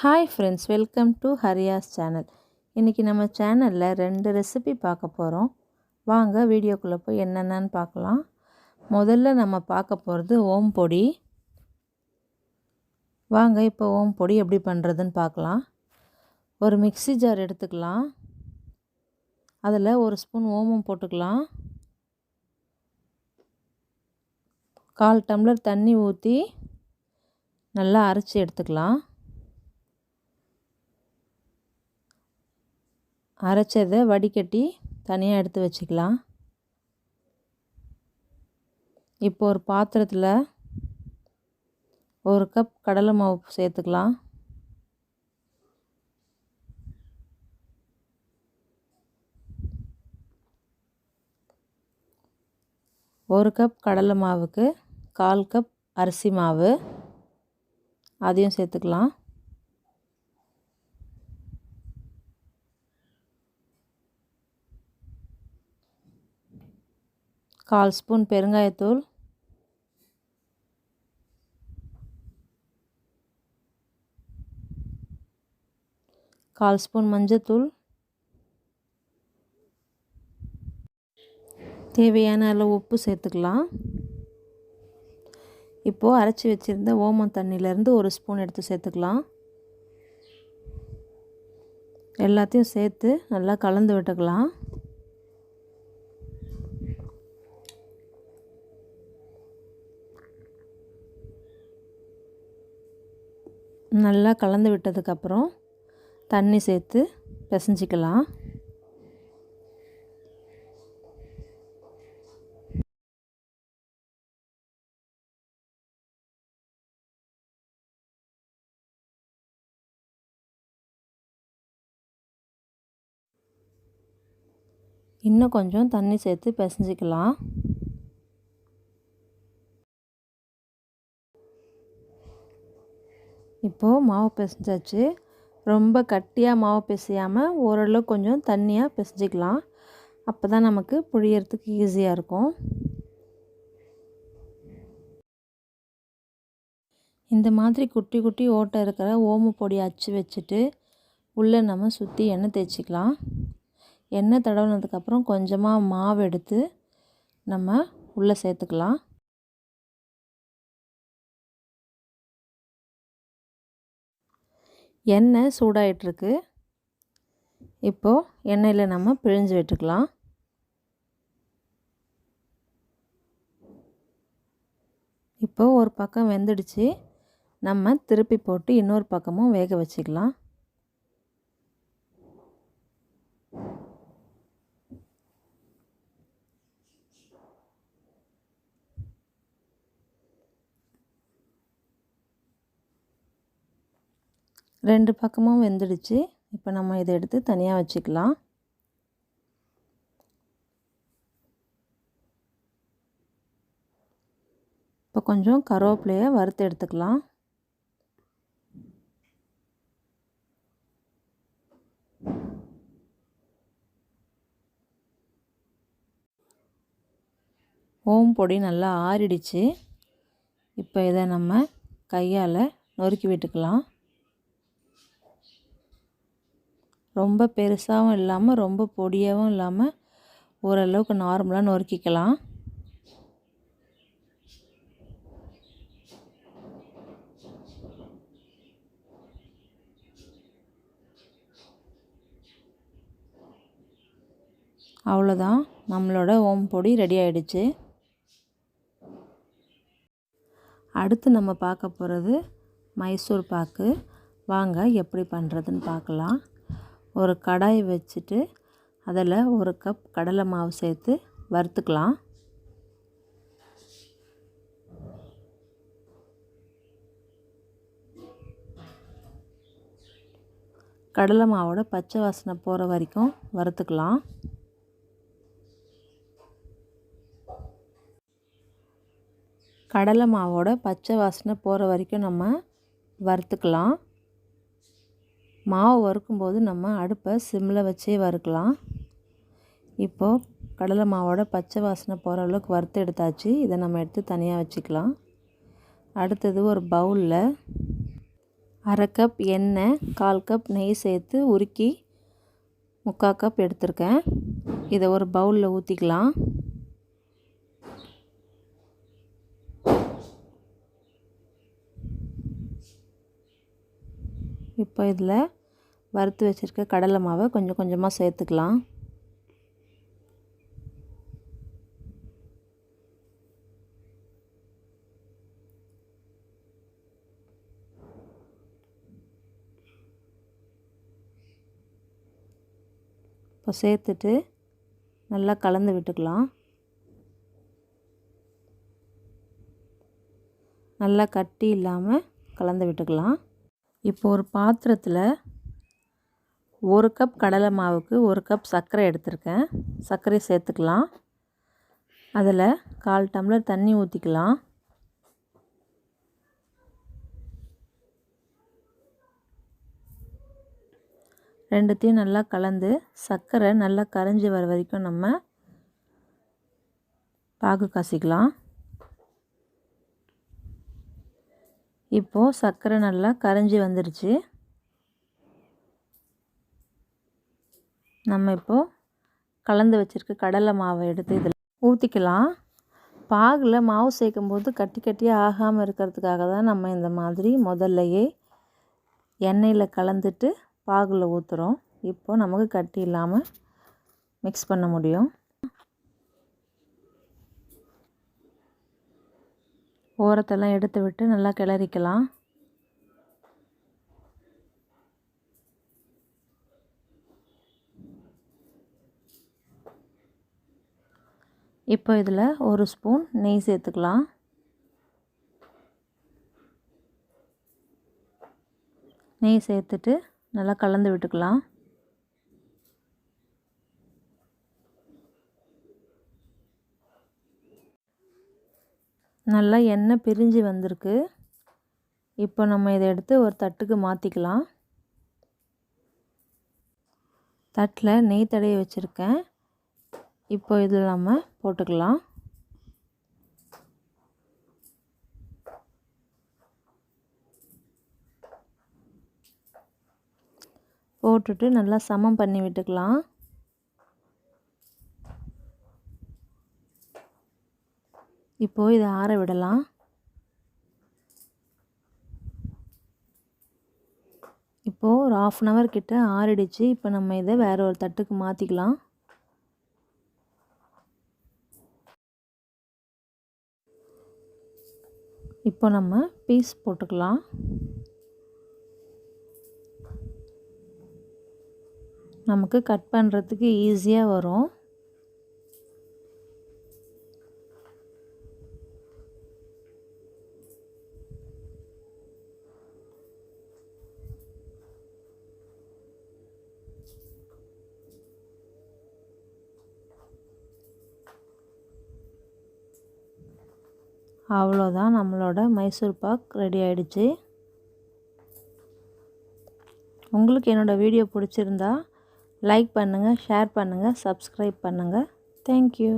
Hi friends, welcome to Hariya's channel. இன்றைக்கி நம்ம சேனலில் 2 ரெசிபி பார்க்க போகிறோம். வாங்க வீடியோக்குள்ளே போய் என்னென்னு பார்க்கலாம். முதல்ல நம்ம பார்க்க போகிறது ஓம் பொடி. வாங்க இப்போ ஓம் பொடி எப்படி பண்ணுறதுன்னு பார்க்கலாம். ஒரு மிக்ஸி ஜார் எடுத்துக்கலாம். அதில் 1 ஸ்பூன் ஓமம் போட்டுக்கலாம். 1/4 டம்ளர் தண்ணி ஊற்றி நல்லா அரைச்சி எடுத்துக்கலாம். அரைச்சதை வடிகட்டி தனியாக எடுத்து வச்சுக்கலாம். இப்போ ஒரு பாத்திரத்தில் 1 கப் கடலை மாவு சேர்த்துக்கலாம். 1 கப் கடலை மாவுக்கு 1/4 கப் அரிசி மாவு, அதையும் சேர்த்துக்கலாம். கால் ஸ்பூன் பெருங்காயத்தூள், 1/4 ஸ்பூன் மஞ்சத்தூள், தேவையான அளவு உப்பு சேர்த்துக்கலாம். இப்போது அரைச்சி வச்சுருந்த ஓமம் தண்ணியிலேருந்து 1 ஸ்பூன் எடுத்து சேர்த்துக்கலாம். எல்லாத்தையும் சேர்த்து நல்லா கலந்து விட்டுக்கலாம். நல்லா கலந்து விட்டதுக்கப்புறம் தண்ணி சேர்த்து பிசைஞ்சிக்கலாம். இன்னும் கொஞ்சம் தண்ணி சேர்த்து பிசைஞ்சிக்கலாம். இப்போது மாவு பிசைஞ்சாச்சு. ரொம்ப கட்டியாக மாவு பிசையாமல் ஓரளவு கொஞ்சம் தண்ணியாக பிசைஞ்சிக்கலாம். அப்போ தான் நமக்கு புழியறதுக்கு ஈஸியாக இருக்கும். இந்த மாதிரி குட்டி குட்டி ஓட்டை இருக்கிற ஓம பொடி அச்சு வச்சுட்டு உள்ளே நம்ம சுற்றி எண்ணெய் தேய்ச்சிக்கலாம். எண்ணெய் தடவினதுக்கப்புறம் கொஞ்சமாக மாவு எடுத்து நம்ம உள்ளே சேர்த்துக்கலாம். எண்ணெய் சூடாயிட்ருக்கு. இப்போது எண்ணெயில் நம்ம பிழிஞ்சு விட்டுக்கலாம். இப்போது ஒரு பக்கம் வெந்துடுச்சு. நம்ம திருப்பி போட்டு இன்னொரு பக்கமும் வேக வச்சுக்கலாம். ரெண்டு பக்கமும் வெந்துடுச்சு. இப்போ நம்ம இதை எடுத்து தனியாக வச்சுக்கலாம். இப்போ கொஞ்சம் கருவேப்பிலையை வறுத்து எடுத்துக்கலாம். ஓம் பொடி நல்லா ஆறிடுச்சு. இப்போ இதை நம்ம கையால் நொறுக்கி விட்டுக்கலாம். ரொம்ப பெருசாகவும் இல்லாமல் ரொம்ப பொடியாகவும் இல்லாமல் ஓரளவுக்கு நார்மலாக நொறுக்கிக்கலாம். அவ்வளோதான், நம்மளோட ஓம் பொடி ரெடி ஆகிடுச்சு. அடுத்து நம்ம பார்க்க போகிறது மைசூர் பாக்கு. வாங்க எப்படி பண்ணுறதுன்னு பார்க்கலாம். ஒரு கடாய் வச்சுட்டு அதில் 1 கப் கடலை மாவு சேர்த்து வறுத்துக்கலாம். கடலை மாவோட பச்சை வாசனை போகிற வரைக்கும் வறுத்துக்கலாம். கடலை மாவோட பச்சை வாசனை போகிற வரைக்கும் நம்ம வறுத்துக்கலாம். மாவு வறுக்கும்போது நம்ம அடுப்பை சிம்மில் வச்சே வறுக்கலாம். இப்போது கடலை மாவோட பச்சை வாசனை போகிற அளவுக்கு வறுத்து எடுத்தாச்சு. இதை நம்ம எடுத்து தனியாக வச்சுக்கலாம். அடுத்தது ஒரு பவுலில் 1/2 கப் எண்ணெய், 1/4 கப் நெய் சேர்த்து உருக்கி 3/4 கப் எடுத்திருக்கேன். இதை ஒரு பவுலில் ஊற்றிக்கலாம். இப்போ இதில் வறுத்து வச்சுருக்க கடலை மாவை கொஞ்சம் கொஞ்சமாக சேர்த்துக்கலாம். இப்போ சேர்த்துட்டு நல்லா கலந்து விட்டுக்கலாம். நல்லா கட்டி இல்லாமல் கலந்து விட்டுக்கலாம். இப்போ ஒரு பாத்திரத்தில் 1 கப் கடலை மாவுக்கு 1 கப் சர்க்கரை எடுத்திருக்கேன். சர்க்கரை சேர்த்துக்கலாம். அதில் 1/4 டம்ளர் தண்ணி ஊற்றிக்கலாம். ரெண்டுத்தையும் நல்லா கலந்து சர்க்கரை நல்லா கரைஞ்சி வர வரைக்கும் நம்ம பாகு காய்ச்சிக்கலாம். இப்போது சர்க்கரை நல்லா கரைஞ்சி வந்துடுச்சு. நம்ம இப்போது கலந்து வச்சுருக்க கடலை மாவை எடுத்து இதில் ஊற்றிக்கலாம். பாகில் மாவு சேர்க்கும்போது கட்டி கட்டியாக ஆகாமல் இருக்கிறதுக்காக தான் நம்ம இந்த மாதிரி முதல்லையே எண்ணெயில் கலந்துட்டு பாகில் ஊற்றுறோம். இப்போது நமக்கு கட்டி இல்லாமல் மிக்ஸ் பண்ண முடியும். ஓரத்தெல்லாம் எடுத்து விட்டு நல்லா கிளறிக்கலாம். இப்போ இதில் 1 ஸ்பூன் நெய் சேர்த்துக்கலாம். நெய் சேர்த்துட்டு நல்லா கலந்து விட்டுக்கலாம். நல்லா எண்ணெய் பிரிஞ்சு வந்திருக்கு. இப்போ நம்ம இதை எடுத்து ஒரு தட்டுக்கு மாற்றிக்கலாம். தட்டில் நெய் தடவி வச்சுருக்கேன். இப்போ இதில் நம்ம போட்டுக்கலாம். போட்டுட்டு நல்லா சமம் பண்ணி விட்டுக்கலாம். இப்போது இதை ஆற விடலாம். இப்போது ஒரு 1/2 hour கிட்ட ஆறிடுச்சு. இப்போ நம்ம இதை வேறு ஒரு தட்டுக்கு மாற்றிக்கலாம். இப்போ நம்ம பீஸ் போட்டுக்கலாம். நமக்கு கட் பண்ணுறதுக்கு ஈஸியாக வரும். அவ்வளோதான், நம்மளோட மைசூர் பாக் ரெடி ஆகிடுச்சு. உங்களுக்கு என்னோடய வீடியோ பிடிச்சிருந்தா லைக் பண்ணுங்கள், ஷேர் பண்ணுங்கள், சப்ஸ்கிரைப் பண்ணுங்கள். தேங்க்யூ.